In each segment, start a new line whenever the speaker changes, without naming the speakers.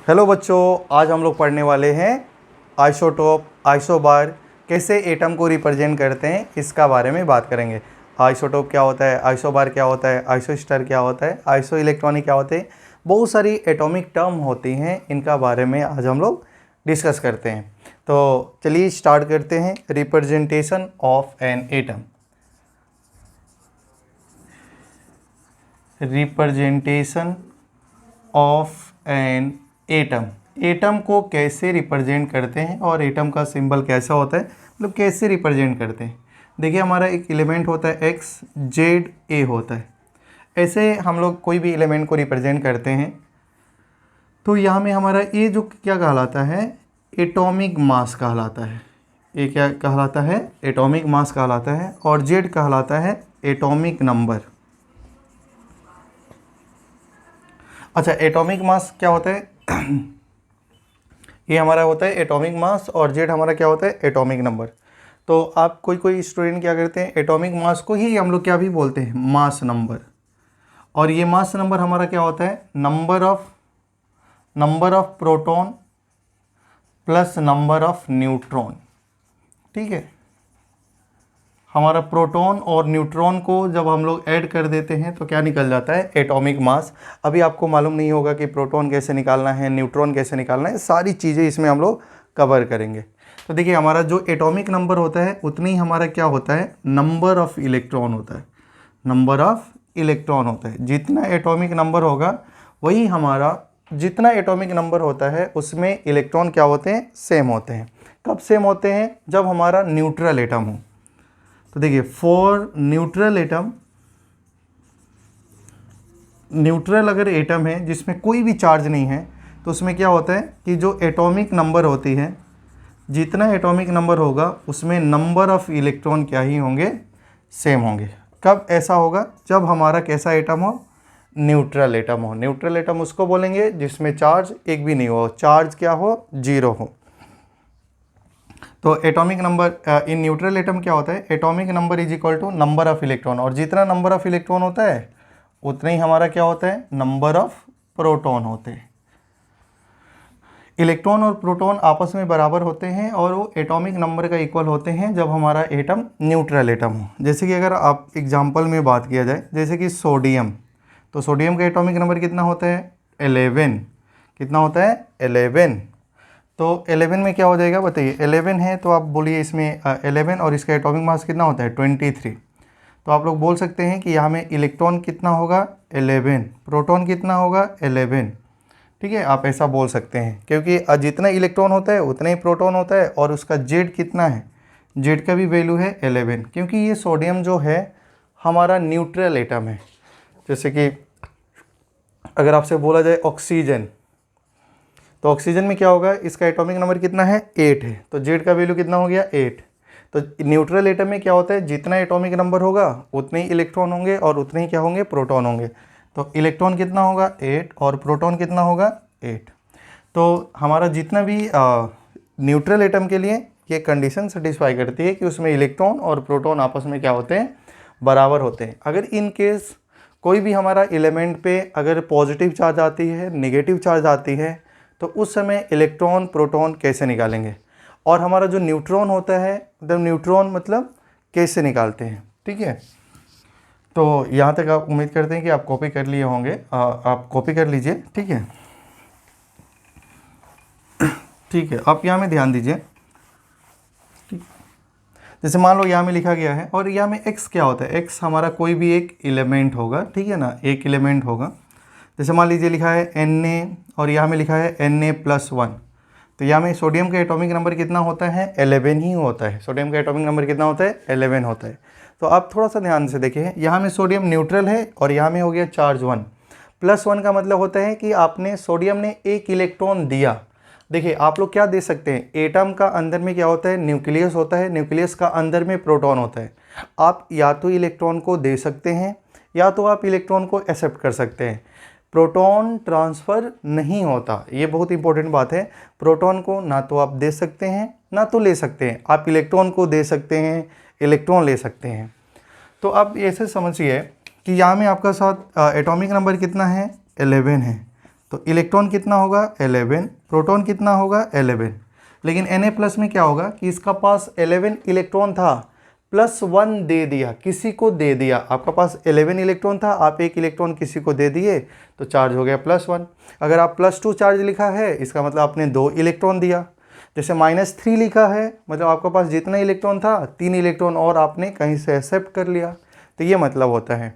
Hello बच्चों, आज हम लोग पढ़ने वाले हैं आइसोटोप, आइसोबार कैसे एटम को रिप्रेजेंट करते हैं इसका बारे में बात करेंगे। आइसोटोप क्या होता है, आइसोबार क्या होता है, आइसोस्टर क्या होता है, आइसो इलेक्ट्रॉनिक क्या होते हैं, बहुत सारी एटॉमिक टर्म होती हैं, इनका बारे में आज हम लोग डिस्कस करते हैं। तो चलिए स्टार्ट करते हैं। Representation of an atom. Representation of an atom, atom को कैसे रिप्रेजेंट करते हैं और एटम का सिंबल कैसा होता है, मतलब कैसे रिप्रेजेंट करते हैं। देखिए, हमारा एक एलिमेंट होता है एक्स, जेड, ए होता है। ऐसे हम लोग कोई भी एलिमेंट को रिप्रेजेंट करते हैं तो यहाँ में हमारा ए जो क्या कहलाता है, एटॉमिक मास कहलाता है। ए क्या कहलाता है, एटॉमिक मास कहलाता है। और जेड कहलाता है एटॉमिक नंबर। अच्छा, एटॉमिक मास क्या होता है ये हमारा होता है एटॉमिक मास, और जेड हमारा क्या होता है, एटॉमिक नंबर। तो आप कोई स्टूडेंट क्या करते हैं, एटॉमिक मास को ही हम लोग क्या भी बोलते हैं, मास नंबर। और ये मास नंबर हमारा क्या होता है, number of proton plus number of neutron. ठीक है, हमारा प्रोटॉन और न्यूट्रॉन को जब हम लोग ऐड कर देते हैं तो क्या निकल जाता है, एटॉमिक मास। अभी आपको मालूम नहीं होगा कि प्रोटॉन कैसे निकालना है, न्यूट्रॉन कैसे निकालना है, सारी चीज़ें इसमें हम लोग कवर करेंगे। तो देखिए, हमारा जो एटॉमिक नंबर होता है उतनी ही हमारा क्या होता है, नंबर ऑफ़ इलेक्ट्रॉन होता है। नंबर ऑफ़ इलेक्ट्रॉन होता है, जितना एटॉमिक नंबर होगा वही हमारा, जितना एटॉमिक नंबर होता है उसमें इलेक्ट्रॉन क्या होते हैं, सेम होते हैं। कब सेम होते हैं, जब हमारा न्यूट्रल एटम हो। तो देखिए, फॉर न्यूट्रल एटम, न्यूट्रल अगर एटम है जिसमें कोई भी चार्ज नहीं है तो उसमें क्या होता है कि जो एटॉमिक नंबर होती है, जितना एटॉमिक नंबर होगा उसमें नंबर ऑफ इलेक्ट्रॉन क्या ही होंगे, सेम होंगे। कब ऐसा होगा, जब हमारा कैसा एटम हो, न्यूट्रल एटम हो। न्यूट्रल एटम उसको बोलेंगे जिसमें चार्ज एक भी नहीं हो, चार्ज क्या हो, जीरो हो। तो atomic number in neutral atom क्या होता है, atomic number is equal to number of electron, और जितना नंबर ऑफ इलेक्ट्रॉन होता है उतना ही हमारा क्या होता है, नंबर ऑफ प्रोटॉन होते हैं। इलेक्ट्रॉन और प्रोटॉन आपस में बराबर होते हैं और वो एटॉमिक नंबर का इक्वल होते हैं जब हमारा एटम न्यूट्रल एटम हो। जैसे कि अगर आप एग्जांपल में बात किया जाए, जैसे कि सोडियम, तो सोडियम का एटॉमिक नंबर कितना होता है, 11। कितना होता है, 11। तो 11 में क्या हो जाएगा बताइए, 11 है तो आप बोलिए इसमें 11, और इसका एटॉमिक मास कितना होता है, 23। तो आप लोग बोल सकते हैं कि यहाँ में इलेक्ट्रॉन कितना होगा, 11, प्रोटॉन कितना होगा, 11। ठीक है, आप ऐसा बोल सकते हैं क्योंकि जितना इलेक्ट्रॉन होता है उतना ही प्रोटॉन होता है, और उसका जेड कितना है, जेड का भी वैल्यू है 11, क्योंकि ये सोडियम जो है हमारा न्यूट्रल एटम है। जैसे कि अगर आपसे बोला जाए ऑक्सीजन, तो ऑक्सीजन में क्या होगा, इसका एटॉमिक नंबर कितना है, 8 है, तो जेड का वैल्यू कितना हो गया, 8। तो न्यूट्रल एटम में क्या होता है, जितना एटॉमिक नंबर होगा उतने ही इलेक्ट्रॉन होंगे और उतने ही क्या होंगे, प्रोटॉन होंगे। तो इलेक्ट्रॉन कितना होगा, 8, और प्रोटॉन कितना होगा, 8। तो हमारा जितना भी न्यूट्रल एटम के लिए ये कंडीशन सेटिस्फाई करती है कि उसमें इलेक्ट्रॉन और प्रोटॉन आपस में क्या होते हैं, बराबर होते हैं। अगर इन केस कोई भी हमारा एलिमेंट पे अगर पॉजिटिव चार्ज आती है, नेगेटिव चार्ज आती है, तो उस समय इलेक्ट्रॉन प्रोटॉन कैसे निकालेंगे, और हमारा जो न्यूट्रॉन होता है, मतलब न्यूट्रॉन मतलब कैसे निकालते हैं। ठीक है, तो यहाँ तक आप उम्मीद करते हैं कि आप कॉपी कर लिए होंगे, आप कॉपी कर लीजिए। ठीक है, ठीक है, आप यहाँ में ध्यान दीजिए। ठीक, जैसे मान लो यहाँ में लिखा गया है, और यहाँ में x क्या होता है, x हमारा कोई भी एक एलिमेंट होगा। ठीक है ना, एक एलिमेंट होगा। जैसे मान लीजिए लिखा है Na, और यहाँ में लिखा है Na+1, तो यहाँ में सोडियम का एटॉमिक नंबर कितना होता है, 11 ही होता है। सोडियम का एटॉमिक नंबर कितना होता है, 11 होता है। तो आप थोड़ा सा ध्यान से देखिए, यहाँ में सोडियम न्यूट्रल है और यहाँ में हो गया चार्ज 1। +1 का मतलब होता है कि आपने, सोडियम ने एक इलेक्ट्रॉन दिया। देखिए, आप लोग क्या दे सकते हैं, एटम का अंदर में क्या होता है, न्यूक्लियस होता है, न्यूक्लियस का अंदर में प्रोटॉन होता है। आप या तो इलेक्ट्रॉन को दे सकते हैं या तो आप इलेक्ट्रॉन को एक्सेप्ट कर सकते हैं। प्रोटॉन ट्रांसफ़र नहीं होता, ये बहुत इंपॉर्टेंट बात है। प्रोटॉन को ना तो आप दे सकते हैं ना तो ले सकते हैं। आप इलेक्ट्रॉन को दे सकते हैं, इलेक्ट्रॉन ले सकते हैं। तो आप ऐसे समझिए कि यहाँ में आपका साथ एटॉमिक नंबर कितना है, 11 है। तो इलेक्ट्रॉन कितना होगा 11, प्रोटॉन कितना होगा 11। लेकिन Na+ में क्या होगा कि इसका पास 11 इलेक्ट्रॉन था, +1 दे दिया, किसी को दे दिया। आपका पास 11 इलेक्ट्रॉन था, आप एक इलेक्ट्रॉन किसी को दे दिए तो चार्ज हो गया +1। अगर आप +2 चार्ज लिखा है इसका मतलब आपने 2 इलेक्ट्रॉन दिया। जैसे -3 लिखा है मतलब आपके पास जितना इलेक्ट्रॉन था 3 इलेक्ट्रॉन और आपने कहीं से एक्सेप्ट कर लिया, तो ये मतलब होता है।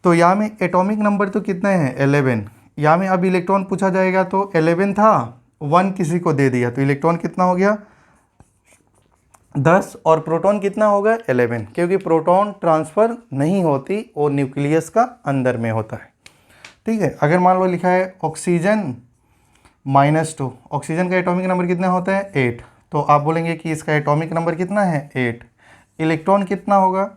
तो यहाँ में एटॉमिक नंबर तो कितने हैं 11, यहाँ में अब इलेक्ट्रॉन पूछा जाएगा तो 11 था, 1 किसी को दे दिया तो इलेक्ट्रॉन कितना हो गया 10, और प्रोटॉन कितना होगा 11, क्योंकि प्रोटॉन ट्रांसफ़र नहीं होती और न्यूक्लियस का अंदर में होता है। ठीक है, अगर मान लो लिखा है ऑक्सीजन -2, ऑक्सीजन का एटॉमिक नंबर कितना होता है 8, तो आप बोलेंगे कि इसका एटॉमिक नंबर कितना है 8। इलेक्ट्रॉन कितना होगा,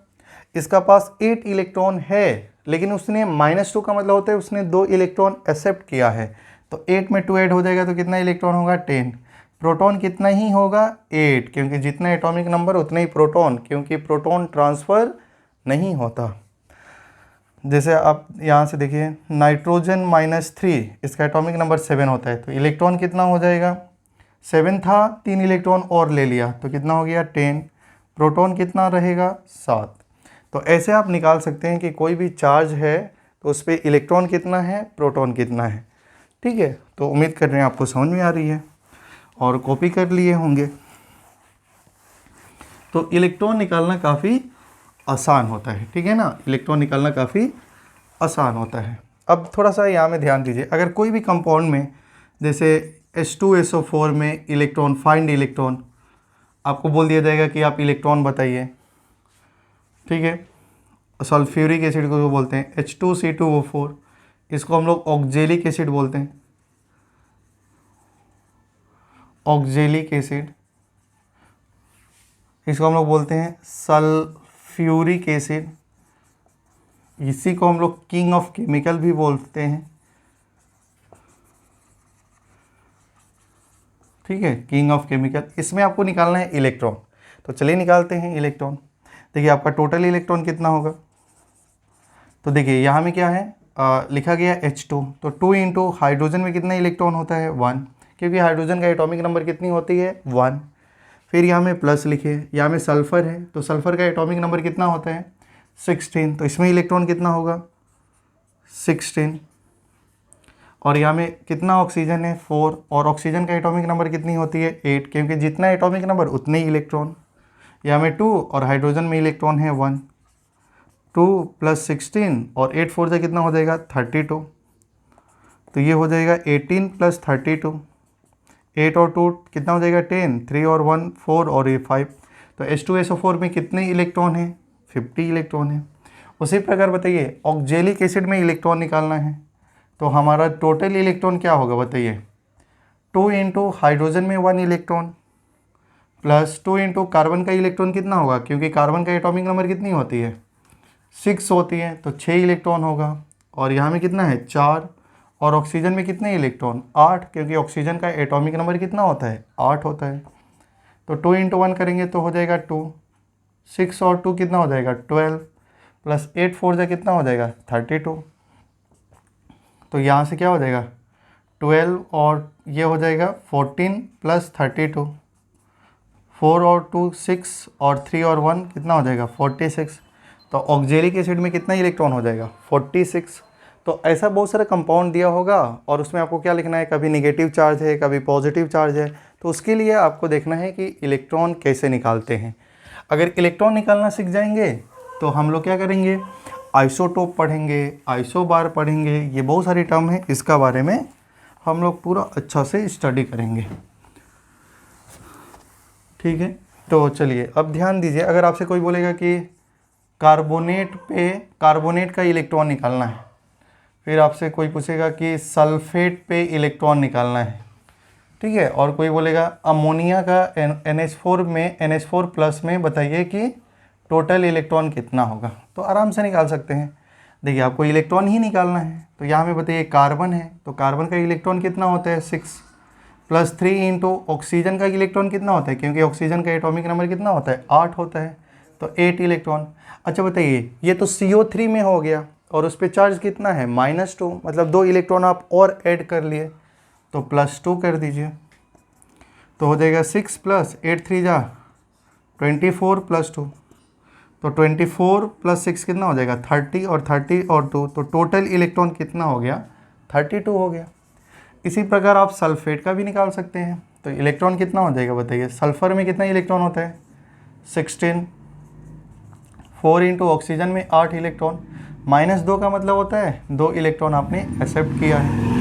इसका पास 8 इलेक्ट्रॉन है, लेकिन उसने -2 का मतलब होता है उसने 2 इलेक्ट्रॉन एक्सेप्ट किया है, तो 8 में 2 ऐड हो जाएगा तो कितना इलेक्ट्रॉन होगा 10। प्रोटॉन कितना ही होगा 8, क्योंकि जितना एटॉमिक नंबर उतना ही प्रोटॉन, क्योंकि प्रोटॉन ट्रांसफ़र नहीं होता। जैसे आप यहाँ से देखिए नाइट्रोजन -3, इसका एटॉमिक नंबर 7 होता है, तो इलेक्ट्रॉन कितना हो जाएगा 7 था, 3 इलेक्ट्रॉन और ले लिया तो कितना हो गया 10। प्रोटॉन कितना रहेगा 7। तो ऐसे आप निकाल सकते हैं कि कोई भी चार्ज है तो उस पर इलेक्ट्रॉन कितना है, प्रोटॉन कितना है। ठीक है, तो उम्मीद कर रहे हैं आपको समझ में आ रही है और कॉपी कर लिए होंगे। तो इलेक्ट्रॉन निकालना काफ़ी आसान होता है, ठीक है ना, इलेक्ट्रॉन निकालना काफ़ी आसान होता है। अब थोड़ा सा यहाँ में ध्यान दीजिए, अगर कोई भी कंपाउंड में जैसे H2SO4 में इलेक्ट्रॉन, फाइंड इलेक्ट्रॉन, आपको बोल दिया जाएगा कि आप इलेक्ट्रॉन बताइए। ठीक है, सल्फ्यूरिक एसिड को बोलते हैं H2C2O4, इसको हम लोग ऑक्जेलिक एसिड बोलते हैं, ऑक्जेलिक एसिड, इसको हम लोग बोलते हैं सल्फ्यूरिक एसिड, इसी को हम लोग किंग ऑफ केमिकल भी बोलते हैं। ठीक है, किंग ऑफ केमिकल। इसमें आपको निकालना है इलेक्ट्रॉन, तो चलिए निकालते हैं इलेक्ट्रॉन। देखिए आपका टोटल इलेक्ट्रॉन कितना होगा, तो देखिए यहाँ में क्या है लिखा गया H2, तो 2 इंटू हाइड्रोजन में कितना इलेक्ट्रॉन होता है 1, क्योंकि हाइड्रोजन का एटॉमिक नंबर कितनी होती है 1। फिर यहाँ में प्लस लिखे, यहाँ में सल्फ़र है तो सल्फ़र का एटॉमिक नंबर कितना होता है 16, तो इसमें इलेक्ट्रॉन कितना होगा 16। और यहाँ में कितना ऑक्सीजन है 4, और ऑक्सीजन का एटॉमिक नंबर कितनी होती है 8, क्योंकि जितना एटॉमिक नंबर उतने ही इलेक्ट्रॉन। यहाँ में 2 और हाइड्रोजन में इलेक्ट्रॉन है 1, 2 + 16 और 8 4 से कितना हो जाएगा 32, तो ये हो जाएगा 18 + 32, 8 और 2 कितना हो जाएगा 10, 3 और 1 4 और ये 5, तो H2SO4 में कितने इलेक्ट्रॉन है 50 इलेक्ट्रॉन है। उसी प्रकार बताइए ऑक्जेलिक एसिड में इलेक्ट्रॉन निकालना है, तो हमारा टोटल इलेक्ट्रॉन क्या होगा बताइए, 2 इंटू हाइड्रोजन में 1 इलेक्ट्रॉन प्लस 2 इंटू कार्बन का इलेक्ट्रॉन कितना होगा, क्योंकि कार्बन का एटॉमिक नंबर कितनी होती है 6 होती है, तो 6 इलेक्ट्रॉन होगा। और यहाँ में कितना है 4, और ऑक्सीजन में कितने इलेक्ट्रॉन 8, क्योंकि ऑक्सीजन का एटॉमिक नंबर कितना होता है 8 होता है। तो 2 इंटू 1 करेंगे तो हो जाएगा 2, 6 और 2 कितना हो जाएगा 12, प्लस 8 4 से कितना हो जाएगा 32, तो यहाँ से क्या हो जाएगा 12 और ये हो जाएगा 14 + 32, 4 और 2 6 और 3 और 1 कितना हो जाएगा 46, तो ऑक्जेलिक एसिड में कितना इलेक्ट्रॉन हो जाएगा 46। तो ऐसा बहुत सारा कंपाउंड दिया होगा और उसमें आपको क्या लिखना है, कभी नेगेटिव चार्ज है कभी पॉजिटिव चार्ज है, तो उसके लिए आपको देखना है कि इलेक्ट्रॉन कैसे निकालते हैं। अगर इलेक्ट्रॉन निकालना सीख जाएंगे तो हम लोग क्या करेंगे, आइसोटोप पढ़ेंगे, आइसोबार पढ़ेंगे, ये बहुत सारी टर्म है, इसका बारे में हम लोग पूरा अच्छा से स्टडी करेंगे। ठीक है, तो चलिए अब ध्यान दीजिए, अगर आपसे कोई बोलेगा कि कार्बोनेट का इलेक्ट्रॉन निकालना है, फिर आपसे कोई पूछेगा कि सल्फेट पे इलेक्ट्रॉन निकालना है, ठीक है, और कोई बोलेगा अमोनिया का NH4 में NH4+ में बताइए कि टोटल इलेक्ट्रॉन कितना होगा, तो आराम से निकाल सकते हैं। देखिए आपको इलेक्ट्रॉन ही निकालना है, तो यहाँ में बताइए कार्बन है, तो कार्बन का इलेक्ट्रॉन कितना होता है 6, प्लस 3 इंटू ऑक्सीजन का इलेक्ट्रॉन कितना होता है, क्योंकि ऑक्सीजन का एटॉमिक नंबर कितना होता है 8 होता है, तो 8 इलेक्ट्रॉन। अच्छा बताइए ये तो CO3 में हो गया, और उस पर चार्ज कितना है -2, मतलब 2 इलेक्ट्रॉन आप और ऐड कर लिए तो +2 कर दीजिए, तो हो जाएगा 6 + 8 3 जा 24 + 2, तो 24 + 6 कितना हो जाएगा 30, और 30 और 2, तो टोटल इलेक्ट्रॉन कितना हो गया 32 हो गया। इसी प्रकार आप सल्फेट का भी निकाल सकते हैं, तो इलेक्ट्रॉन कितना हो जाएगा बताइए। सल्फर में कितना इलेक्ट्रॉन होता है 16, 4 इंटू ऑक्सीजन में 8 इलेक्ट्रॉन, -2 का मतलब होता है 2 इलेक्ट्रॉन आपने एक्सेप्ट किया है।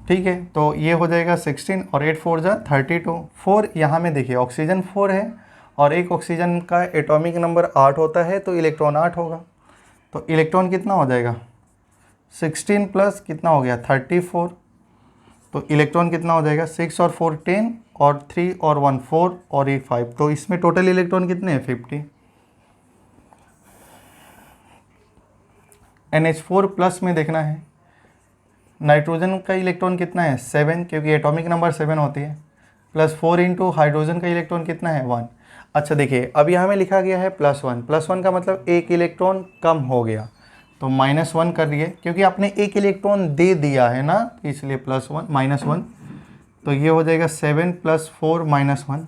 ठीक है, तो ये हो जाएगा 16 और 8 4 जा 32। 4 यहाँ में देखिए ऑक्सीजन 4 है और एक ऑक्सीजन का एटॉमिक नंबर 8 होता है, तो इलेक्ट्रॉन 8 होगा। तो इलेक्ट्रॉन कितना हो जाएगा 16 प्लस कितना हो गया 34, तो इलेक्ट्रॉन कितना हो जाएगा 6 और 4 10 और 3 और 1 4 और 8 5, तो इसमें टोटल इलेक्ट्रॉन कितने हैं 50। NH4 प्लस में देखना है, नाइट्रोजन का इलेक्ट्रॉन कितना है 7, क्योंकि एटॉमिक नंबर 7 होती है, +4 इंटू हाइड्रोजन का इलेक्ट्रॉन कितना है 1। अच्छा देखिए अब यहाँ में लिखा गया है +1 का मतलब एक इलेक्ट्रॉन कम हो गया, तो -1 कर दिए, क्योंकि आपने एक इलेक्ट्रॉन दे दिया है ना, इसलिए +1 तो ये हो जाएगा 7 + 4 -1,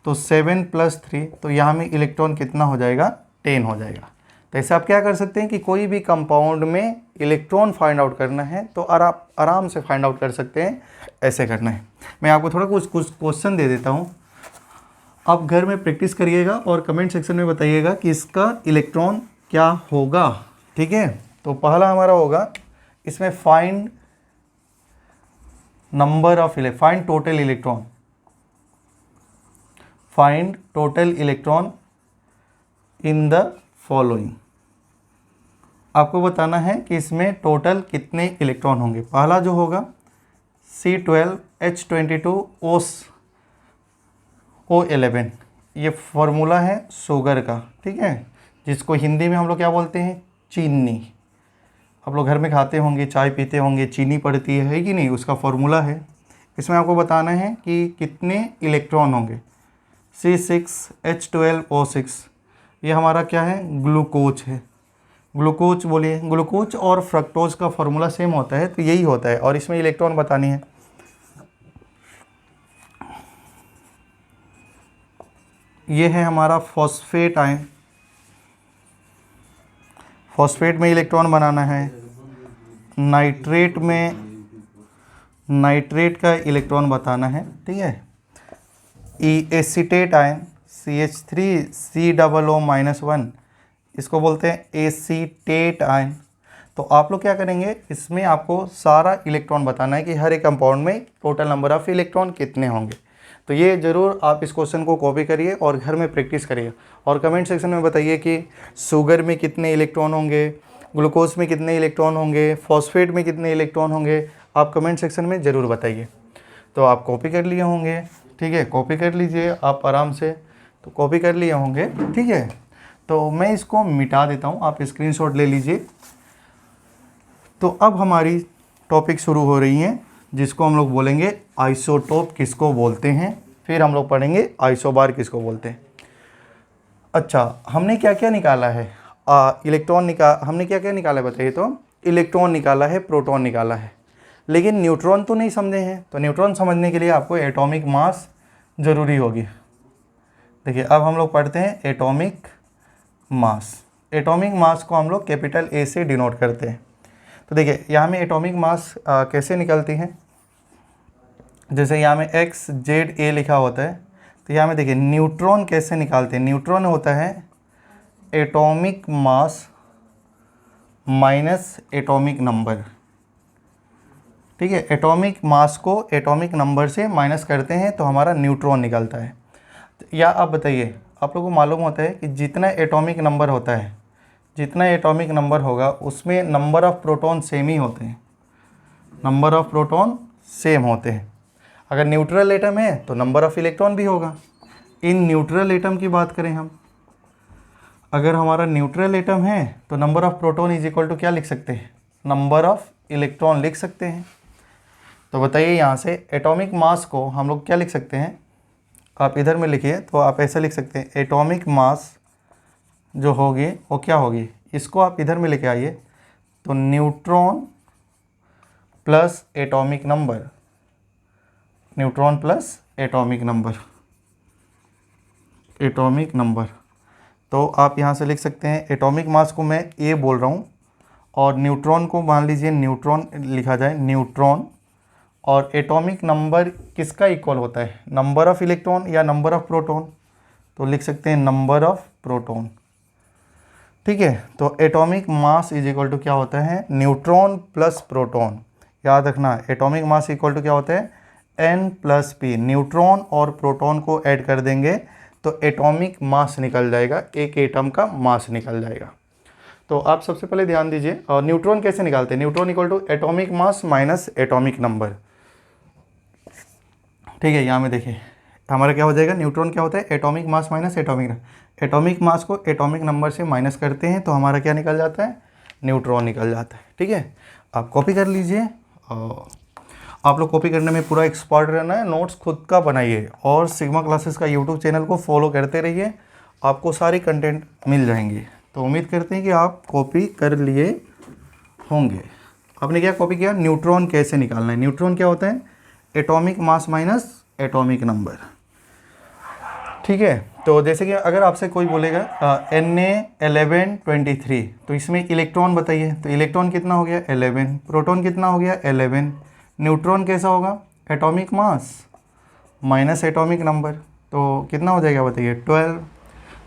तो 7 + 3, तो यहाँ में इलेक्ट्रॉन कितना हो जाएगा 10 हो जाएगा। तो ऐसे आप क्या कर सकते हैं कि कोई भी कंपाउंड में इलेक्ट्रॉन फाइंड आउट करना है तो आराम से फाइंड आउट कर सकते हैं, ऐसे करना है। मैं आपको थोड़ा कुछ क्वेश्चन दे देता हूँ, आप घर में प्रैक्टिस करिएगा और कमेंट सेक्शन में बताइएगा कि इसका इलेक्ट्रॉन क्या होगा। ठीक है, तो पहला हमारा होगा इसमें find total electron in the following. आपको बताना है कि इसमें टोटल कितने इलेक्ट्रॉन होंगे। पहला जो होगा C12H22O11, ये फॉर्मूला है शुगर का, ठीक है, जिसको हिंदी में हम लोग क्या बोलते हैं चीनी। आप लोग घर में खाते होंगे, चाय पीते होंगे, चीनी पड़ती है कि नहीं, उसका फॉर्मूला है। इसमें आपको बताना है कि कितने इलेक्ट्रॉन होंगे। C6H12O6, ये हमारा क्या है ग्लूकोज है। ग्लूकोज बोलिए, ग्लूकोज और फ्रक्टोज का फॉर्मूला सेम होता है, तो यही होता है, और इसमें इलेक्ट्रॉन बतानी है। ये है हमारा फॉस्फेट आयन, फॉस्फेट में इलेक्ट्रॉन बनाना है। नाइट्रेट का इलेक्ट्रॉन बताना है, ठीक है। एसीटेट आयन CH3COO-1, इसको बोलते हैं एसीटेट आयन। तो आप लोग क्या करेंगे, इसमें आपको सारा इलेक्ट्रॉन बताना है कि हर एक कंपाउंड में टोटल नंबर ऑफ़ इलेक्ट्रॉन कितने होंगे। तो ये ज़रूर आप इस क्वेश्चन को कॉपी करिए और घर में प्रैक्टिस करिए, और कमेंट सेक्शन में बताइए कि शुगर में कितने इलेक्ट्रॉन होंगे, ग्लूकोज में कितने इलेक्ट्रॉन होंगे, फॉस्फेट में कितने इलेक्ट्रॉन होंगे, आप कमेंट सेक्शन में ज़रूर बताइए। तो आप कॉपी कर लिए होंगे, ठीक है, कॉपी कर लीजिए आप आराम से, तो कॉपी कर लिए होंगे, ठीक है। तो मैं इसको मिटा देता हूँ, आप स्क्रीनशॉट ले लीजिए। तो अब हमारी टॉपिक शुरू हो रही हैं, जिसको हम लोग बोलेंगे आइसोटोप किसको बोलते हैं, फिर हम लोग पढ़ेंगे आइसोबार किसको बोलते हैं। अच्छा, हमने क्या क्या निकाला है, हमने क्या क्या निकाला है बताइए। तो इलेक्ट्रॉन निकाला है, प्रोटॉन निकाला है, लेकिन न्यूट्रॉन तो नहीं समझे हैं। तो न्यूट्रॉन समझने के लिए आपको एटॉमिक मास ज़रूरी होगी। देखिए अब हम लोग पढ़ते हैं एटॉमिक मास। एटॉमिक मास को हम लोग कैपिटल A से डिनोट करते हैं। तो देखिए यहाँ में एटॉमिक मास कैसे निकलती हैं, जैसे यहाँ में XZA लिखा होता है, तो यहाँ में देखिए न्यूट्रॉन कैसे निकालते हैं। न्यूट्रॉन होता है atomic mass minus atomic number, ठीक है। एटॉमिक मास को एटॉमिक नंबर से माइनस करते हैं तो हमारा न्यूट्रॉन निकलता है। या आप बताइए, आप लोगों को मालूम होता है कि जितना एटॉमिक नंबर होता है, जितना एटॉमिक नंबर होगा उसमें नंबर ऑफ़ प्रोटॉन सेम ही होते हैं, नंबर ऑफ़ प्रोटॉन सेम होते हैं। अगर न्यूट्रल एटम है तो नंबर ऑफ़ इलेक्ट्रॉन भी होगा। इन न्यूट्रल एटम की बात करें हम, अगर हमारा न्यूट्रल एटम है तो number of proton is equal to क्या लिख सकते हैं, नंबर ऑफ़ इलेक्ट्रॉन लिख सकते हैं। तो बताइए यहाँ से एटॉमिक मास को हम लोग क्या लिख सकते हैं, आप इधर में लिखिए तो आप ऐसा लिख सकते हैं एटॉमिक मास जो होगी वो क्या होगी, इसको आप इधर में लेके आइए, तो neutron plus atomic number, neutron plus atomic number, atomic number. तो आप यहाँ से लिख सकते हैं एटॉमिक मास को मैं ए बोल रहा हूँ और न्यूट्रॉन को मान लीजिए न्यूट्रॉन लिखा जाए, न्यूट्रॉन। और एटॉमिक नंबर किसका इक्वल होता है, नंबर ऑफ इलेक्ट्रॉन या नंबर ऑफ प्रोटॉन, तो लिख सकते हैं नंबर ऑफ प्रोटॉन। ठीक है, तो atomic mass is equal to क्या होता है, न्यूट्रॉन प्लस प्रोटॉन। याद रखना एटॉमिक मास इक्वल टू क्या होता है, n प्लस पी। न्यूट्रॉन और प्रोटॉन को ऐड कर देंगे तो एटॉमिक मास निकल जाएगा, एक एटम का मास निकल जाएगा। तो आप सबसे पहले ध्यान दीजिए, और न्यूट्रॉन कैसे निकालते हैं, neutron equal to atomic mass minus atomic number. ठीक है, यहाँ में देखिए हमारा क्या हो जाएगा, न्यूट्रॉन क्या होता है, एटॉमिक मास माइनस एटॉमिक मास को एटॉमिक नंबर से माइनस करते हैं तो हमारा क्या निकल जाता है, न्यूट्रॉन निकल जाता है। ठीक है, आप कॉपी कर लीजिए। आप लोग कॉपी करने में पूरा एक्सपर्ट रहना है, नोट्स खुद का बनाइए और सिग्मा क्लासेस का यूट्यूब चैनल को फॉलो करते रहिए, आपको सारी कंटेंट मिल जाएंगी। तो उम्मीद करते हैं कि आप कॉपी कर लिए होंगे। आपने क्या कॉपी किया, न्यूट्रॉन कैसे निकालना है, न्यूट्रॉन क्या होता है, atomic mass minus atomic number. ठीक है, तो जैसे कि अगर आपसे कोई बोलेगा Na1123, तो इसमें इलेक्ट्रॉन बताइए, तो इलेक्ट्रॉन कितना हो गया 11, प्रोटॉन कितना हो गया 11, न्यूट्रॉन कैसा होगा, atomic mass minus atomic number, तो कितना हो जाएगा बताइए 12।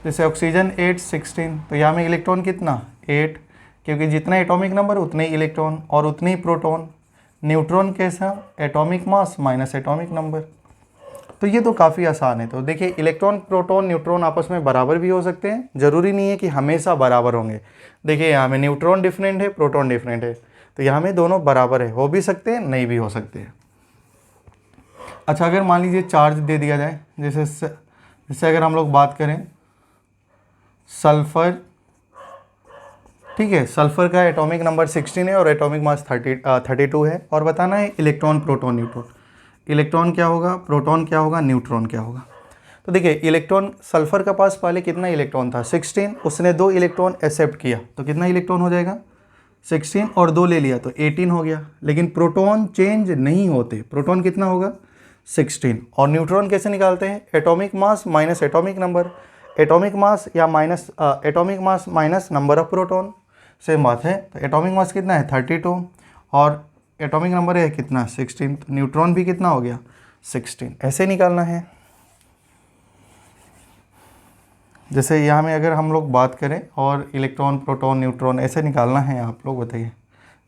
जैसे ऑक्सीजन 8 16, तो यहाँ में इलेक्ट्रॉन कितना 8, क्योंकि जितना एटॉमिक नंबर उतने ही इलेक्ट्रॉन और उतने ही प्रोटॉन। न्यूट्रॉन कैसा, atomic mass minus atomic number. तो ये तो काफ़ी आसान है। तो देखिए इलेक्ट्रॉन प्रोटॉन न्यूट्रॉन आपस में बराबर भी हो सकते हैं, ज़रूरी नहीं है कि हमेशा बराबर होंगे। देखिए यहाँ में न्यूट्रॉन डिफरेंट है, प्रोटॉन डिफरेंट है, तो यहाँ में दोनों बराबर है, हो भी सकते हैं नहीं भी हो सकते हैं। अच्छा, अगर मान लीजिए चार्ज दे दिया जाए, जैसे अगर हम लोग बात करें सल्फ़र, ठीक है, सल्फ़र का एटॉमिक नंबर 16 है और एटॉमिक मास 32 है, और बताना है इलेक्ट्रॉन प्रोटॉन न्यूट्रॉन, इलेक्ट्रॉन क्या होगा, प्रोटॉन क्या होगा, न्यूट्रॉन क्या होगा। तो देखिए इलेक्ट्रॉन, सल्फ़र का पास पहले कितना इलेक्ट्रॉन था 16, उसने 2 इलेक्ट्रॉन एक्सेप्ट किया तो कितना इलेक्ट्रॉन हो जाएगा 16, और 2 ले लिया तो 18 हो गया। लेकिन प्रोटॉन चेंज नहीं होते, प्रोटॉन कितना होगा 16। और न्यूट्रॉन कैसे निकालते हैं, atomic mass minus atomic number, atomic mass या minus atomic mass minus number of proton, same बात है। तो एटॉमिक मास कितना है 32 और एटॉमिक नंबर है कितना 16, तो न्यूट्रॉन भी कितना हो गया 16। ऐसे निकालना है। जैसे यहाँ में अगर हम लोग बात करें और इलेक्ट्रॉन प्रोटॉन न्यूट्रॉन ऐसे निकालना है, आप लोग बताइए।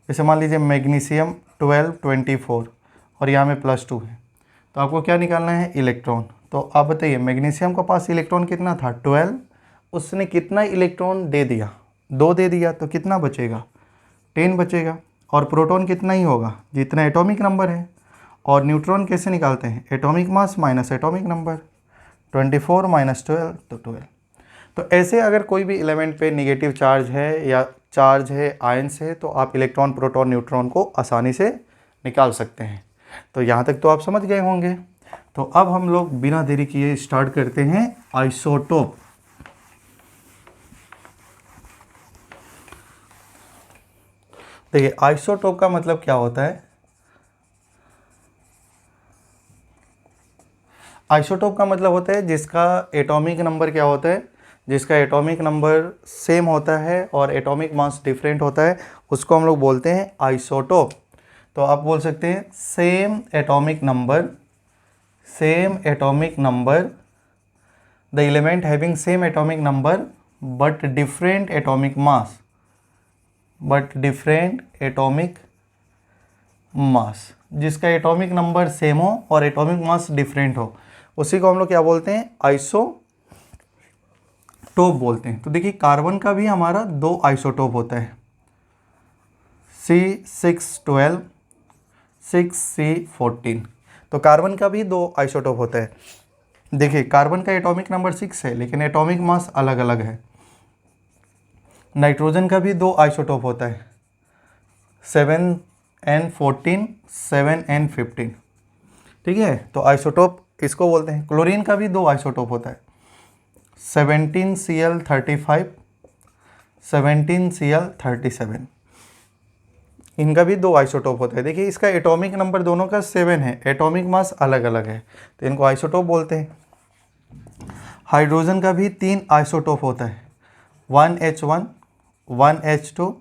जैसे मान लीजिए मैग्नीशियम 12 24 और यहाँ में +2 है, तो आपको क्या निकालना है इलेक्ट्रॉन। तो आप बताइए मैग्नीशियम का पास इलेक्ट्रॉन कितना था 12, उसने कितना इलेक्ट्रॉन दे दिया 2 दे दिया, तो कितना बचेगा 10 बचेगा। और प्रोटॉन कितना ही होगा जितना एटॉमिक नंबर है। और न्यूट्रॉन कैसे निकालते हैं, atomic mass minus atomic number, 24 minus 12 तो 12। तो ऐसे अगर कोई भी एलिमेंट पे नेगेटिव चार्ज है या चार्ज है आयंस है, तो आप इलेक्ट्रॉन प्रोटॉन न्यूट्रॉन को आसानी से निकाल सकते हैं। तो यहाँ तक तो आप समझ गए होंगे। तो अब हम लोग बिना देरी किए स्टार्ट करते हैं आइसोटोप। देखिए आइसोटोप का मतलब क्या होता है, आइसोटोप का मतलब होता है जिसका एटॉमिक नंबर क्या होता है, जिसका एटॉमिक नंबर सेम होता है और एटॉमिक मास डिफरेंट होता है, उसको हम लोग बोलते हैं आइसोटोप। तो आप बोल सकते हैं same atomic number the element having same atomic number but different atomic mass, जिसका एटॉमिक नंबर सेम हो और एटॉमिक मास डिफरेंट हो, उसी को हम लोग क्या बोलते हैं आइसोटोप बोलते हैं। तो देखिए कार्बन का भी हमारा 2 आइसोटोप होता है, C612 6C14। तो कार्बन का भी 2 आइसोटोप होता है। देखिए कार्बन का एटॉमिक नंबर 6 है लेकिन एटॉमिक मास अलग अलग है। नाइट्रोजन का भी 2 आइसोटोप होता है, 7N14 7N15। ठीक है, तो आइसोटोप इसको बोलते हैं। क्लोरीन का भी 2 आइसोटोप होता है, 17Cl35 17Cl37। इनका भी 2 आइसोटोप होता है। देखिए इसका एटॉमिक नंबर दोनों का 7 है, एटॉमिक मास अलग अलग है, तो इनको आइसोटोप बोलते हैं। हाइड्रोजन का भी 3 आइसोटोप होता है, 1H1, 1H2,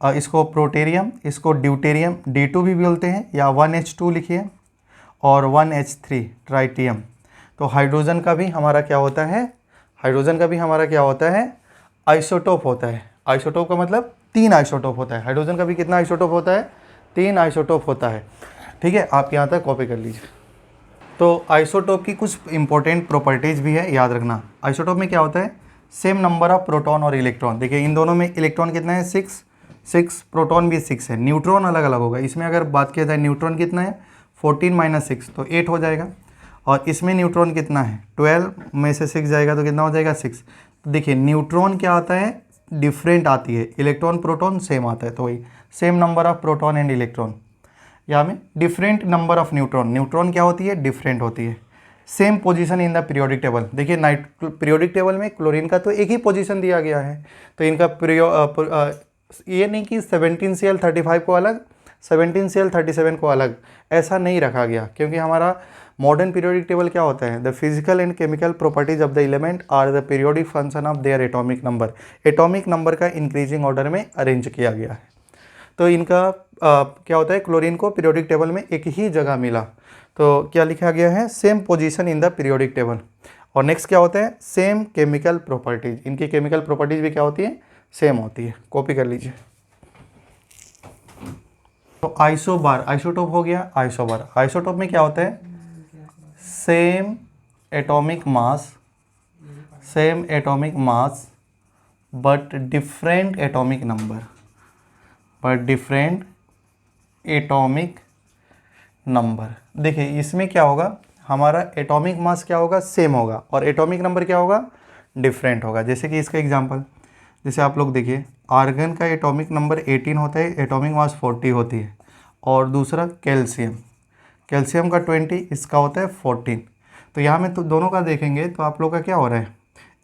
इसको प्रोटेरियम, इसको ड्यूटेरियम D2 भी बोलते हैं, या 1H2 लिखिए, और 1H3 ट्राइटियम। तो हाइड्रोजन का भी हमारा क्या होता है, हाइड्रोजन का भी हमारा क्या होता है, आइसोटोप होता है। आइसोटोप का मतलब 3 आइसोटोप होता है। हाइड्रोजन का भी कितना आइसोटोप होता है, 3 आइसोटोप होता है। ठीक है, आप यहाँ तक कॉपी कर लीजिए। तो आइसोटोप की कुछ इंपॉर्टेंट प्रॉपर्टीज़ भी है, याद रखना। आइसोटोप में क्या होता है, सेम नंबर ऑफ प्रोटॉन और इलेक्ट्रॉन। देखिए इन दोनों में इलेक्ट्रॉन कितना है, 6, प्रोटॉन भी 6 है। न्यूट्रॉन अलग अलग होगा। इसमें अगर बात किया जाए न्यूट्रॉन कितना है, 14 - 6 तो 8 हो जाएगा। और इसमें न्यूट्रॉन कितना है, 12 में से 6 जाएगा तो कितना हो जाएगा, 6। तो देखिए न्यूट्रॉन क्या आता है, डिफरेंट आती है, इलेक्ट्रॉन प्रोटॉन सेम आता है, तो वही same number of proton and electron. यहाँ में different number of neutron, neutron क्या होती है, डिफरेंट होती है। Same position in the periodic table. देखिए पीरियोडिक टेबल में क्लोरीन का तो एक ही पोजीशन दिया गया है, तो इनका ये नहीं कि 17Cl35 को अलग, 17Cl37 को अलग, ऐसा नहीं रखा गया, क्योंकि हमारा मॉडर्न पीरियोडिक टेबल क्या होता है, the physical and chemical properties of the element are the periodic function of their atomic number. Atomic number का इंक्रीजिंग ऑर्डर में अरेंज किया गया है। तो इनका क्या होता है, क्लोरीन को पीरियोडिक टेबल में एक ही जगह मिला, तो क्या लिखा गया है, same position in the periodic table. और नेक्स्ट क्या होता है, सेम केमिकल प्रॉपर्टीज। इनकी केमिकल प्रॉपर्टीज भी क्या होती है, सेम होती है। कॉपी कर लीजिए। तो आइसोबार, आइसोटोप हो गया। आइसोबार, आइसोटोप में क्या होता है, same atomic mass but different atomic number, देखिए इसमें क्या होगा, हमारा एटॉमिक मास क्या होगा, सेम होगा, और एटॉमिक नंबर क्या होगा, डिफरेंट होगा। जैसे कि इसका एग्जांपल, जैसे आप लोग देखिए आर्गन का एटॉमिक नंबर 18 होता है, एटॉमिक मास 40 होती है। और दूसरा कैल्शियम का 20, इसका होता है 14। तो यहाँ में तो दोनों का देखेंगे तो आप लोग का क्या हो रहा है,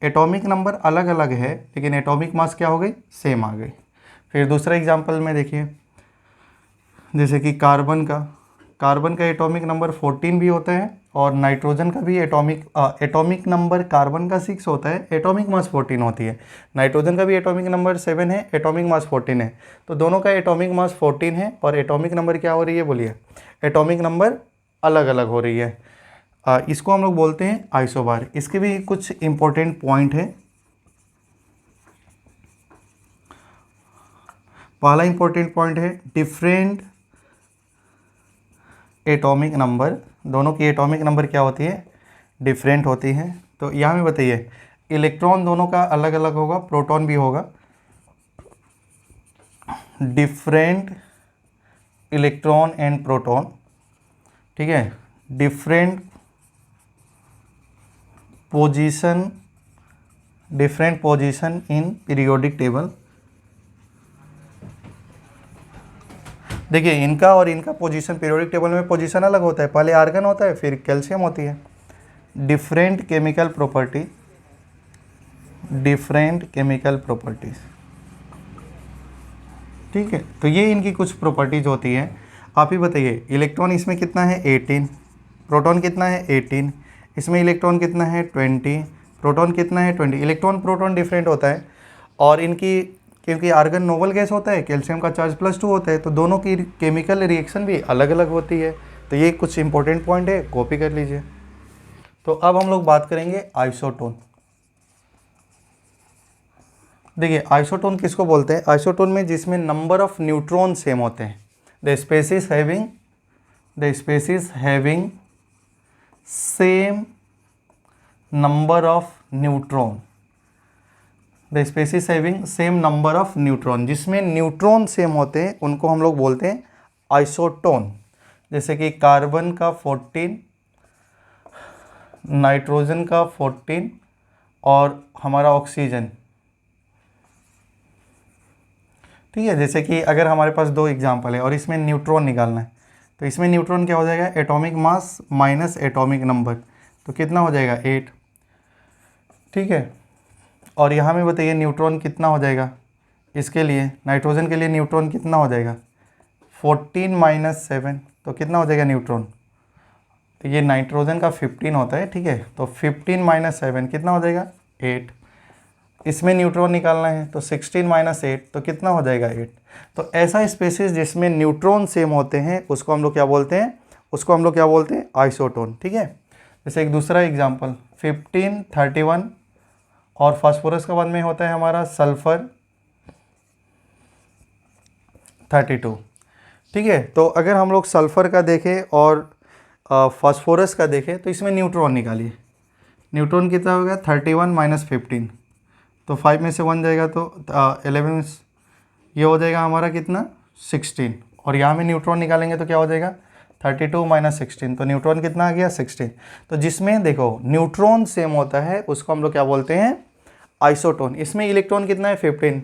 एटॉमिक नंबर अलग अलग है लेकिन एटॉमिक मास क्या हो गई, सेम आ गई। फिर दूसरा एग्जांपल में देखिए, जैसे कि कार्बन का एटॉमिक नंबर 14 भी होता है, और नाइट्रोजन का भी एटॉमिक नंबर कार्बन का 6 होता है, एटॉमिक मास 14 होती है। नाइट्रोजन का भी एटॉमिक नंबर 7 है, एटॉमिक मास 14 है। तो दोनों का एटॉमिक मास 14 है, और एटॉमिक नंबर क्या हो रही है, बोलिए, एटॉमिक नंबर अलग अलग हो रही है। इसको हम लोग बोलते हैं आइसोबार। इसके भी कुछ इंपॉर्टेंट पॉइंट है। पहला इंपॉर्टेंट पॉइंट है डिफरेंट एटॉमिक नंबर। दोनों की एटॉमिक नंबर क्या होती है, डिफरेंट होती है। तो यहाँ में बताइए, इलेक्ट्रॉन दोनों का अलग अलग होगा, प्रोटॉन भी होगा। डिफरेंट इलेक्ट्रॉन एंड प्रोटॉन, ठीक है, different position in periodic table. देखिए इनका और इनका पोजीशन पीरियोडिक टेबल में पोजीशन अलग होता है, पहले आर्गन होता है फिर कैल्शियम होती है। डिफरेंट केमिकल प्रॉपर्टीज, ठीक है। तो ये इनकी कुछ प्रॉपर्टीज होती हैं। आप ही बताइए, इलेक्ट्रॉन इसमें कितना है, 18, प्रोटॉन कितना है, 18, इसमें इलेक्ट्रॉन कितना है, 20, प्रोटॉन कितना है, 20। इलेक्ट्रॉन प्रोटॉन डिफरेंट होता है, और इनकी, क्योंकि आर्गन नोबल गैस होता है, कैल्शियम का चार्ज +2 होता है, तो दोनों की केमिकल रिएक्शन भी अलग अलग होती है। तो ये कुछ इंपॉर्टेंट पॉइंट है, कॉपी कर लीजिए। तो अब हम लोग बात करेंगे आइसोटोन। देखिए आइसोटोन किसको बोलते हैं, आइसोटोन में जिसमें नंबर ऑफ न्यूट्रॉन सेम होते हैं। The species having same number of neutron, जिसमें न्यूट्रॉन सेम होते हैं उनको हम लोग बोलते हैं आइसोटोन। जैसे कि कार्बन का 14, नाइट्रोजन का 14, और हमारा ऑक्सीजन, ठीक है। जैसे कि अगर हमारे पास 2 एग्जाम्पल है और इसमें न्यूट्रॉन निकालना है, तो इसमें न्यूट्रॉन क्या हो जाएगा, atomic mass minus atomic number, तो कितना हो जाएगा, 8, ठीक है। और यहाँ में बताइए न्यूट्रॉन कितना हो जाएगा, इसके लिए नाइट्रोजन के लिए न्यूट्रॉन कितना हो जाएगा 14 - 7, तो कितना हो जाएगा न्यूट्रॉन, तो ये नाइट्रोजन का 15 होता है, ठीक है, तो 15 - 7 कितना हो जाएगा 8। इसमें न्यूट्रॉन निकालना है तो 16 - 8 तो कितना हो जाएगा 8। तो ऐसा स्पेसिस जिसमें न्यूट्रॉन सेम होते हैं उसको हम लोग क्या बोलते हैं, उसको हम लोग क्या बोलते हैं आइसोटोन, ठीक है। जैसे एक दूसरा एग्जांपल 15 31 और फास्फोरस का वन में होता है हमारा सल्फर 32, ठीक है। तो अगर हम लोग सल्फर का देखें और फास्फोरस का देखें तो इसमें न्यूट्रॉन निकालिए, न्यूट्रॉन कितना होगा 31 - 15, तो 5 में से 1 जाएगा तो 11, ये हो जाएगा हमारा कितना 16, और यहाँ में न्यूट्रॉन निकालेंगे तो क्या हो जाएगा 32 - 16, तो न्यूट्रॉन कितना आ गया 16। तो जिसमें देखो न्यूट्रॉन सेम होता है उसको हम लोग क्या बोलते हैं आइसोटोन। इसमें इलेक्ट्रॉन कितना है 15,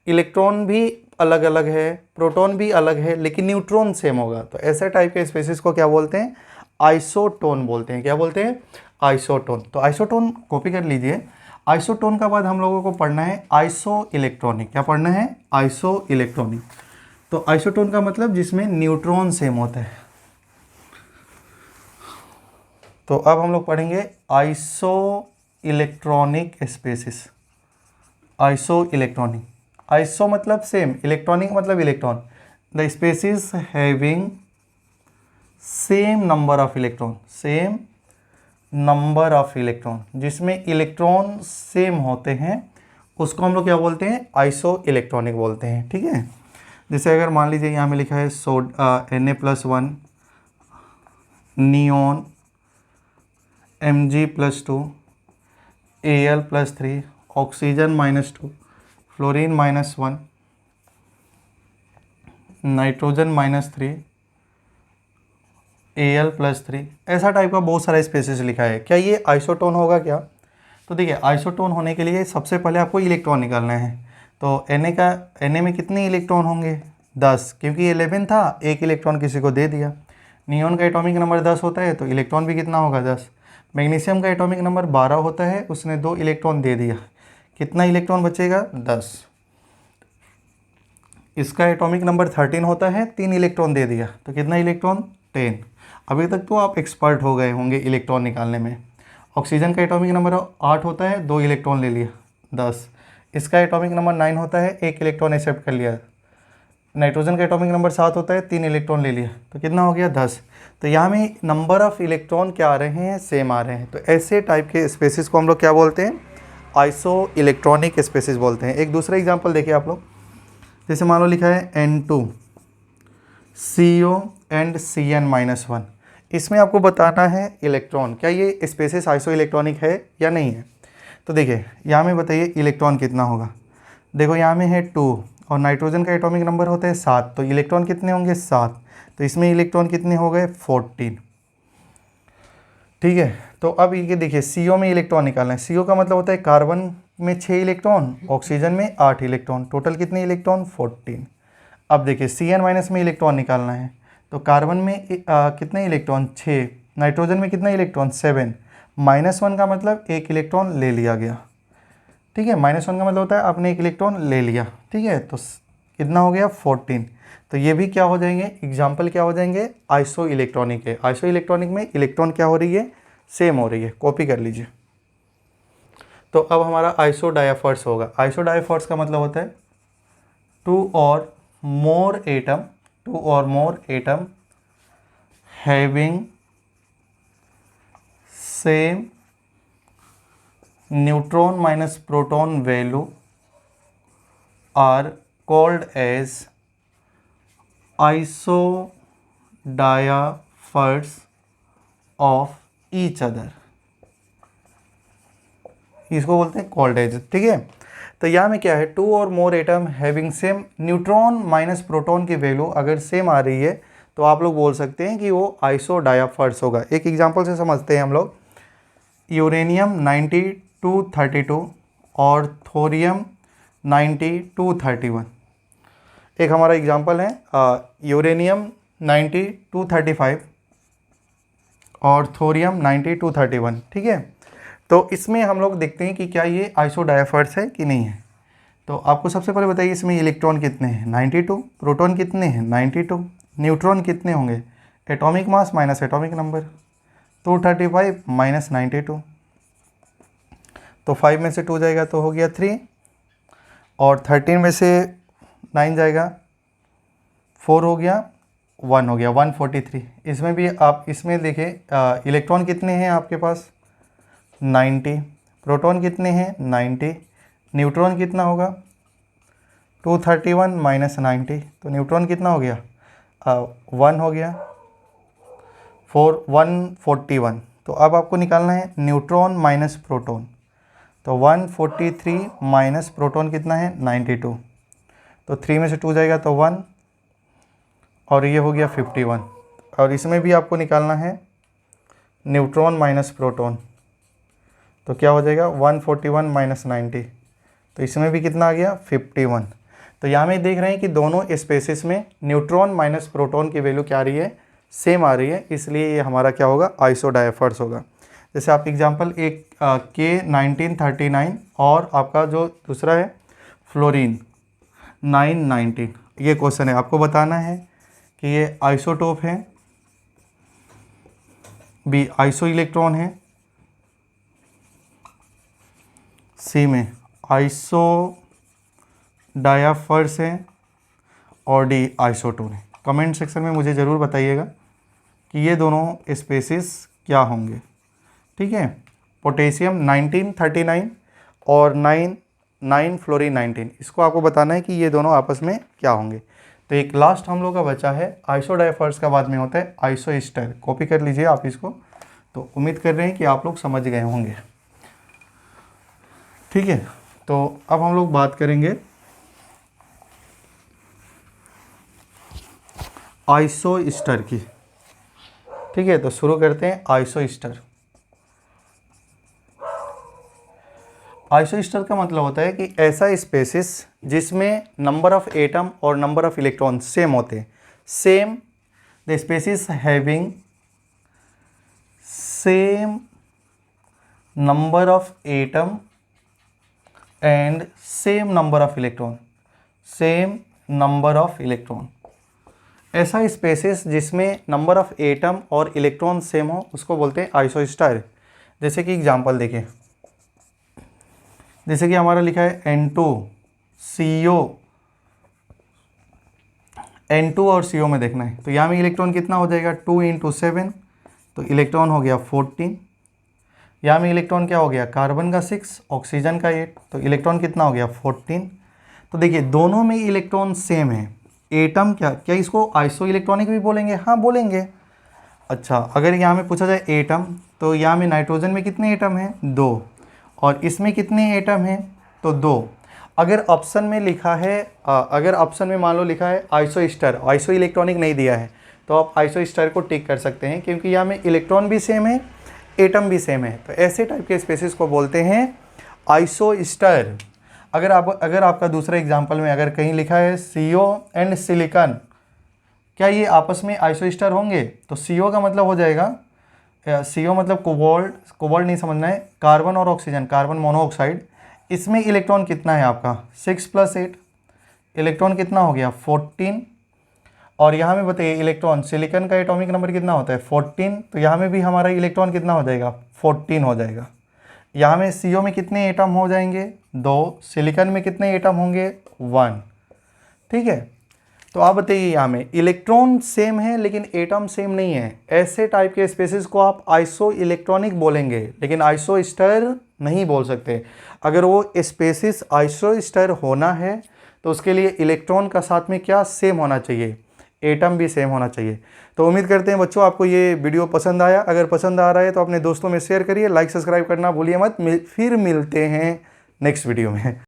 इलेक्ट्रॉन भी अलग अलग है, प्रोटॉन भी अलग है, लेकिन न्यूट्रॉन सेम होगा, तो ऐसे टाइप के स्पेसिस को क्या बोलते हैं आइसोटोन बोलते हैं। क्या बोलते हैं आइसोटोन। तो आइसोटोन कॉपी कर लीजिए। आइसोटोन का बाद हम लोगों को पढ़ना है आइसो इलेक्ट्रॉनिक। क्या पढ़ना है आइसो इलेक्ट्रॉनिक। तो आइसोटोन का मतलब जिसमें न्यूट्रॉन सेम होता है। तो अब हम लोग पढ़ेंगे iso electronic species. Iso electronic, iso मतलब सेम, इलेक्ट्रॉनिक मतलब electron. The species having same number of electron, same number of electron, जिसमें इलेक्ट्रॉन सेम होते हैं उसको हम लोग क्या बोलते हैं आइसो इलेक्ट्रॉनिक बोलते हैं, ठीक है। जैसे अगर मान लीजिए यहाँ में लिखा है Na+1 neon Mg+2 Al+3 oxygen -2 fluorine -1 nitrogen -3 Al+3, ऐसा टाइप का बहुत सारा स्पेसिस लिखा है। क्या ये आइसोटोन होगा क्या? तो देखिए आइसोटोन होने के लिए सबसे पहले आपको इलेक्ट्रॉन निकालना है। तो Na में कितने इलेक्ट्रॉन होंगे 10, क्योंकि 11 था, एक इलेक्ट्रॉन किसी को दे दिया। नियोन का एटॉमिक नंबर 10 होता है तो इलेक्ट्रॉन भी कितना होगा 10। मैग्नीशियम का एटॉमिक नंबर 12 होता है, उसने 2 इलेक्ट्रॉन दे दिया, कितना इलेक्ट्रॉन बचेगा 10। इसका एटॉमिक नंबर 13 होता है, 3 इलेक्ट्रॉन दे दिया तो कितना इलेक्ट्रॉन 10। अभी तक तो आप एक्सपर्ट हो गए होंगे इलेक्ट्रॉन निकालने में। ऑक्सीजन का एटॉमिक नंबर 8 होता है, 2 इलेक्ट्रॉन ले लिया 10। इसका एटॉमिक नंबर 9 होता है, 1 इलेक्ट्रॉन एक्सेप्ट कर लिया। नाइट्रोजन का एटॉमिक नंबर 7 होता है, 3 इलेक्ट्रॉन ले लिया तो कितना हो गया 10। तो यहाँ में नंबर ऑफ़ इलेक्ट्रॉन क्या आ रहे हैं सेम आ रहे हैं। तो ऐसे टाइप के स्पेसिस को हम लोग क्या बोलते हैं आइसो इलेक्ट्रॉनिक स्पेसिस बोलते हैं। एक दूसरा एग्जाम्पल देखिए आप लोग, जैसे मान लो लिखा है N2CO एंड Cn-1, इसमें आपको बताना है इलेक्ट्रॉन, क्या ये स्पेसिस आइसो इलेक्ट्रॉनिक है या नहीं है। तो देखिए यहाँ में बताइए इलेक्ट्रॉन कितना होगा। देखो यहाँ में है 2 और नाइट्रोजन का एटॉमिक नंबर होता है 7, तो इलेक्ट्रॉन कितने होंगे 7, तो इसमें इलेक्ट्रॉन कितने हो गए 14, ठीक है। तो अब ये देखिए CO में इलेक्ट्रॉन निकालना है। CO का मतलब होता है कार्बन में 6 इलेक्ट्रॉन, ऑक्सीजन में 8 इलेक्ट्रॉन, टोटल कितने इलेक्ट्रॉन 14। अब देखिए Cn- में इलेक्ट्रॉन निकालना है, तो कार्बन में कितने इलेक्ट्रॉन 6, नाइट्रोजन में कितना इलेक्ट्रॉन 7, -1 का मतलब 1 इलेक्ट्रॉन ले लिया गया, ठीक है। -1 का मतलब होता है आपने 1 इलेक्ट्रॉन ले लिया, ठीक है। तो कितना हो गया 14। तो ये भी क्या हो जाएंगे एग्जाम्पल, क्या हो जाएंगे आइसो इलेक्ट्रॉनिक है। आइसो इलेक्ट्रॉनिक में इलेक्ट्रॉन क्या हो रही है सेम हो रही है, कॉपी कर लीजिए। तो अब हमारा आइसो डायफर्स होगा। आइसो डायफर्स का मतलब होता है 2 or more atom having same neutron minus proton value are called as isodiaphers of each other, इसको बोलते हैं कॉल्ड एज, ठीक है। तो यहाँ में क्या है 2 और मोर atom having same neutron minus proton की वैल्यू अगर सेम आ रही है तो आप लोग बोल सकते हैं कि वो आइसो डायफर्स होगा। एक एग्जांपल से समझते हैं हम लोग, यूरेनियम 9232 और थोरियम 9231। एक हमारा एग्जांपल है यूरेनियम 9235 और थोरियम 9231, ठीक है। तो इसमें हम लोग देखते हैं कि क्या ये आइसो डायफर्स है कि नहीं है। तो तो आपको सबसे पहले बताइए इसमें इलेक्ट्रॉन कितने हैं 92, प्रोटॉन कितने हैं 92, न्यूट्रॉन कितने होंगे, atomic mass minus atomic number 235 minus 92, तो 5 में से 2 जाएगा तो हो गया 3, और 13 में से 9 जाएगा 4 हो गया, 1 हो गया 143। इसमें भी आप इसमें देखें इलेक्ट्रॉन कितने हैं आपके पास 90, प्रोटॉन कितने हैं 90, न्यूट्रॉन कितना होगा 231 माइनस 90, तो न्यूट्रॉन कितना हो गया 1 हो गया 141। तो अब आपको निकालना है न्यूट्रॉन माइनस प्रोटॉन, तो 143 माइनस प्रोटॉन कितना है 92, तो 3 में से 2 जाएगा तो 1, और ये हो गया 51। और इसमें भी आपको निकालना है न्यूट्रॉन माइनस प्रोटॉन, तो क्या हो जाएगा 141 माइनस 90, तो इसमें भी कितना आ गया 51। तो यहाँ में देख रहे हैं कि दोनों स्पेसिस में न्यूट्रॉन माइनस प्रोटॉन की वैल्यू क्या आ रही है, सेम आ रही है, इसलिए ये हमारा क्या होगा आइसोडायफर्स होगा। जैसे आप एग्जांपल एक K1939 और आपका जो दूसरा है फ्लोरीन 919, ये क्वेश्चन है, आपको बताना है कि ये आइसोटोप है, बी आइसो इलेक्ट्रॉन है, सी में आइसो डायफर्स है, और डी आइसोटोन है। कमेंट सेक्शन में मुझे ज़रूर बताइएगा कि ये दोनों स्पेसिस क्या होंगे। ठीक है, पोटेशियम 1939 और 9 फ्लोरीन 19, इसको आपको बताना है कि ये दोनों आपस में क्या होंगे। तो एक लास्ट हम लोग का बचा है आइसोडायफर्स का, बाद में होता है आइसोस्टर। कॉपी कर लीजिए आप इसको। तो उम्मीद कर रहे हैं कि आप लोग समझ गए होंगे। ठीक है, तो अब हम लोग बात करेंगे आइसोस्टर की। ठीक है, तो शुरू करते हैं आइसोस्टर। आइसोस्टर का मतलब होता है कि ऐसा स्पेसिस जिसमें नंबर ऑफ एटम और नंबर ऑफ इलेक्ट्रॉन सेम होते हैं। Same the species having same number of atom and same number of electron, same number of electron. ऐसा स्पेसिस जिसमें नंबर ऑफ एटम और इलेक्ट्रॉन सेम हो उसको बोलते हैं आइसोस्टर। जैसे कि एग्जांपल देखिए, जैसे कि हमारा लिखा है N2CO, N2 और CO में देखना है, तो यहाँ में इलेक्ट्रॉन कितना हो जाएगा 2 × 7, तो इलेक्ट्रॉन हो गया 14। यहाँ में इलेक्ट्रॉन क्या हो गया, कार्बन का 6, ऑक्सीजन का 8, तो इलेक्ट्रॉन कितना हो गया 14। तो देखिए दोनों में इलेक्ट्रॉन सेम है। एटम क्या इसको आइसो इलेक्ट्रॉनिक भी बोलेंगे? हाँ बोलेंगे। अच्छा, अगर यहाँ में पूछा जाए एटम, तो यहाँ में नाइट्रोजन में कितने एटम हैं 2, और इसमें कितने एटम हैं तो 2। अगर ऑप्शन में लिखा है अगर ऑप्शन में मान लो लिखा है आइसोस्टर, आइसो इलेक्ट्रॉनिक नहीं दिया है, तो आप आइसोस्टर को टिक कर सकते हैं, क्योंकि यहाँ में इलेक्ट्रॉन भी सेम है, एटम भी सेम है। तो ऐसे टाइप के स्पेसिस को बोलते हैं आइसोस्टर। अगर आपका दूसरा एग्जाम्पल में अगर कहीं लिखा है CO एंड सिलिकॉन, क्या ये आपस में आइसोस्टर होंगे? तो CO का मतलब हो जाएगा CO मतलब कोबाल्ट नहीं समझना है, कार्बन और ऑक्सीजन, कार्बन मोनोऑक्साइड। इसमें इलेक्ट्रॉन कितना है आपका 6 + 8, इलेक्ट्रॉन कितना हो गया 14। और यहाँ में बताइए इलेक्ट्रॉन, सिलिकॉन का एटॉमिक नंबर कितना होता है 14, तो यहाँ में भी हमारा इलेक्ट्रॉन कितना हो जाएगा 14 हो जाएगा। यहाँ में CO में कितने एटम हो जाएंगे 2, सिलिकॉन में कितने एटम होंगे 1। ठीक है, तो आप बताइए यहाँ में इलेक्ट्रॉन सेम है लेकिन एटम सेम नहीं है। ऐसे टाइप के स्पेसिस को आप आइसो इलेक्ट्रॉनिक बोलेंगे, लेकिन आइसोस्टर नहीं बोल सकते। अगर वो स्पेसिस आइसोस्टर होना है तो उसके लिए इलेक्ट्रॉन का साथ में क्या सेम होना चाहिए, एटम भी सेम होना चाहिए। तो उम्मीद करते हैं बच्चों आपको ये वीडियो पसंद आया। अगर पसंद आ रहा है तो अपने दोस्तों में शेयर करिए, लाइक सब्सक्राइब करना भूलिए मत। फिर मिलते हैं नेक्स्ट वीडियो में।